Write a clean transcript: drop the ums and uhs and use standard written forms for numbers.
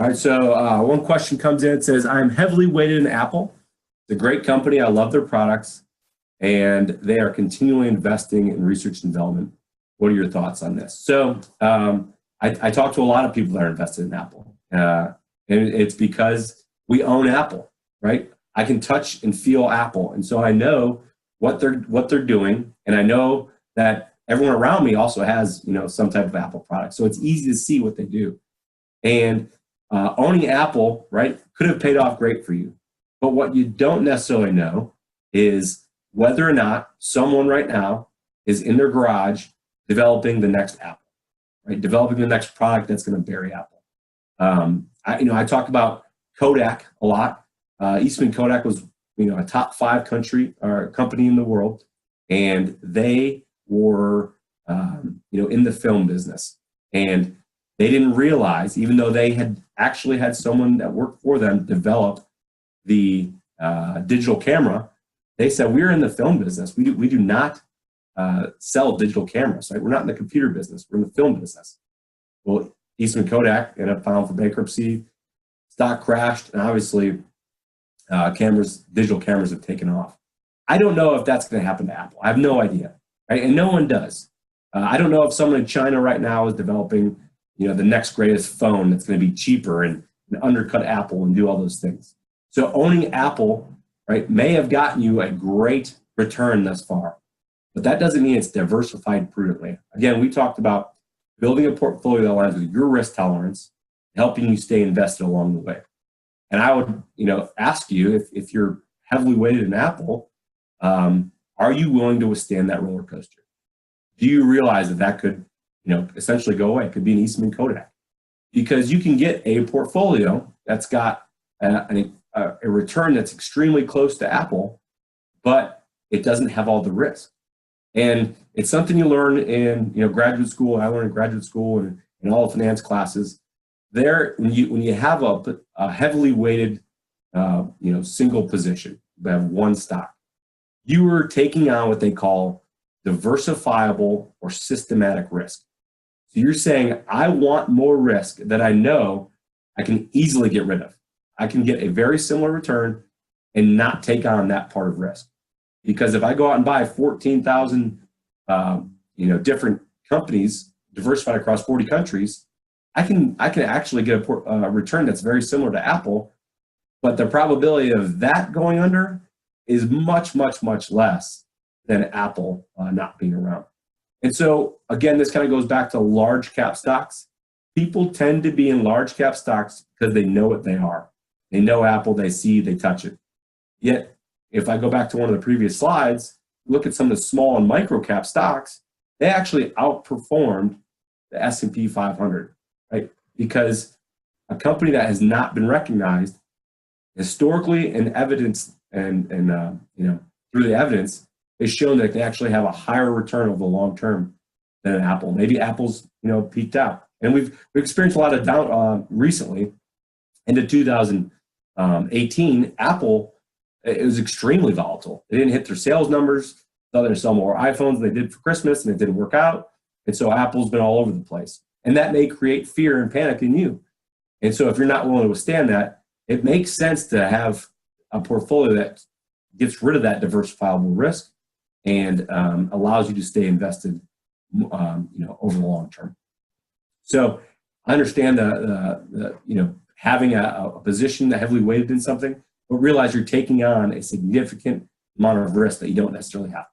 All right, so one question comes in. It says, I'm heavily weighted in Apple. It's a great company. I love their products, and they are continually investing in research and development. What are your thoughts on this? So I talk to a lot of people that are invested in Apple, and it's because we own Apple, right? I can touch and feel Apple, and so I know what they're doing, and I know that everyone around me also has some type of Apple product, so it's easy to see what they do. And owning Apple, right, could have paid off great for you. But what you don't necessarily know is whether or not someone right now is in their garage developing the next Apple, right? Developing the next product that's going to bury Apple. I talk about Kodak a lot. Eastman Kodak was a top 5 company in the world, and they were in the film business. And they didn't realize, even though they had actually had someone that worked for them develop the digital camera, they said, we're in the film business. We do not sell digital cameras, right? We're not in the computer business. We're in the film business. Well, Eastman Kodak ended up filing for bankruptcy. Stock crashed, and obviously digital cameras have taken off. I don't know if that's going to happen to Apple. I have no idea, right? And no one does. I don't know if someone in China right now is developing the next greatest phone that's going to be cheaper and undercut Apple and do all those things. So owning Apple, right, may have gotten you a great return thus far, but that doesn't mean it's diversified prudently. Again, we talked about building a portfolio that aligns with your risk tolerance, helping you stay invested along the way. And I would, ask you if you're heavily weighted in Apple, are you willing to withstand that roller coaster? Do you realize that could essentially go away? It could be an Eastman Kodak, because you can get a portfolio that's got a return that's extremely close to Apple, but it doesn't have all the risk. And it's something you learn in graduate school. I learned in graduate school and in all the finance classes. There, when you have a heavily weighted single position, you have one stock, you are taking on what they call diversifiable or systematic risk. So you're saying, I want more risk that I know I can easily get rid of. I can get a very similar return and not take on that part of risk. Because if I go out and buy 14,000 different companies diversified across 40 countries, I can actually get a return that's very similar to Apple, but the probability of that going under is much, much, much less than Apple not being around. And so, again, this kind of goes back to large cap stocks. People tend to be in large cap stocks because they know what they are. They know Apple, they see, they touch it. Yet, if I go back to one of the previous slides, look at some of the small and micro cap stocks, they actually outperformed the S&P 500, right? Because a company that has not been recognized historically and evidence and through the evidence, is shown that they actually have a higher return over the long term than an Apple. Maybe Apple's peaked out, and we've experienced a lot of down recently. Into 2018, Apple, it was extremely volatile. They didn't hit their sales numbers. They're going to sell more iPhones than they did for Christmas, and it didn't work out. And so Apple's been all over the place, and that may create fear and panic in you. And so if you're not willing to withstand that, it makes sense to have a portfolio that gets rid of that diversifiable risk and allows you to stay invested, over the long term. So I understand having a position that heavily weighted in something, but realize you're taking on a significant amount of risk that you don't necessarily have to.